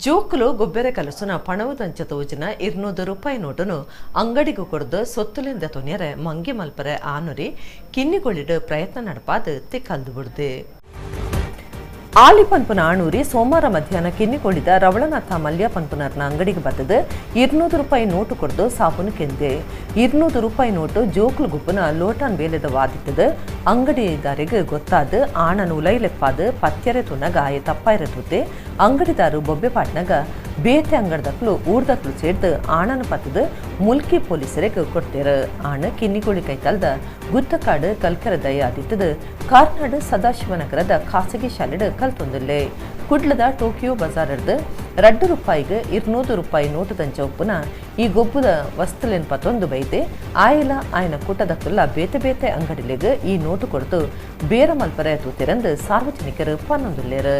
ಜೋಕುಲು ಗೊಬ್ಬರ ಕಲಸುನ ಪಣವದಂಚ ತೋಜಿನ 200 ರೂಪಾಯಿ ನೋಟುನು ಅಂಗಡಿಗೂ ಕೊಡ್ದು ಸೊತ್ತುಲಿಂದ ತೊನೆಯರೆ ಮಂಗಿ ಮಲ್ಪರೆ ಆನುರಿ ಕಿನ್ನಿಗೊಳಿಡು ಪ್ರಯತ್ನ ನಡಪಾದು ತಿಕ್ಕಲ್ದು ಬಿಡ್ದೆ. ಆಲಿ ಪನ್ಪುನ ಆಣೂರಿ ಸೋಮವಾರ ಮಧ್ಯಾಹ್ನ ಕಿನ್ನಿಗೊಳಿದ ರವಳನಾಥ ಮಲ್ಯ ಪನ್ಪುನರ್ನ ಅಂಗಡಿಗೆ ಬತ್ತದು 200 ರೂಪಾಯಿ ನೋಟು ಕೊಡ್ದು ಸಾಪುನು ಕೆಂದೆ. 200 ರೂಪಾಯಿ ನೋಟು ಜೋಕ್ಲು ಗುಪ್ಪುನ ಲೋಟಾನ್ ಬೇಲೆದ ವಾದಿತ್ತದು ಅಂಗಡಿದಾರಿಗೆ ಗೊತ್ತಾದು ಆಣನು ಉಲೈಲೆಪ್ಪಾದು ಪತ್ಯರೆ ತುನಗ ಆಯ ತಪ್ಪಾಯಿರ ತೂತೆ ಅಂಗಡಿದಾರು ಬೊಬ್ಬೆ ಪಾಟ್ನಾಗ ಬೇತೆ ಅಂಗಡದಕ್ಲು ಊರ್ದಕ್ಲು ಸೇಡ್ದು ಆಣನ ಪತ್ತದು ಮುಲ್ಕಿ ಪೊಲೀಸರಿಗೆ ಕೊಡ್ತೇರು. ಆಣ ಕಿನ್ನಿಗೊಳಿ ಕೈತಲ್ದ ಗುತ್ತಕಾಡು ಕಲ್ಕೆರ ದಯ ಆದಿತ್ತದು ಕಾರ್ನಾಡು ಸದಾಶಿವನಗರದ ಖಾಸಗಿ ಶಾಲೆಡ್ ಕಲ್ತೊಂದಿಲ್ಲೆ. ಕುಡ್ಲದ ಟೋಕಿಯೋ ಬಜಾರ್ದು 2 ರೂಪಾಯಿಗೆ 200 ರೂಪಾಯಿ ನೋಟು ದಂಚ ಒಪ್ಪುನ ಈ ಗೊಬ್ಬುದ ವಸ್ತುಲೇನ್ ಪತ್ತೊಂದು ಬೈತೆ ಆಯಿಲ ಆಯ್ನ ಕೂಟದಕ್ಕಲ್ಲ ಬೇತೆ ಬೇತೆ ಅಂಗಡಿಲೆಗೆ ಈ ನೋಟು ಕೊಡ್ತು ಬೇರ ಮಲ್ಪರೆ ತೂತಿರಂದು ಸಾರ್ವಜನಿಕರು ಪನ್ನೊಂದುಲ್ಲೇರು.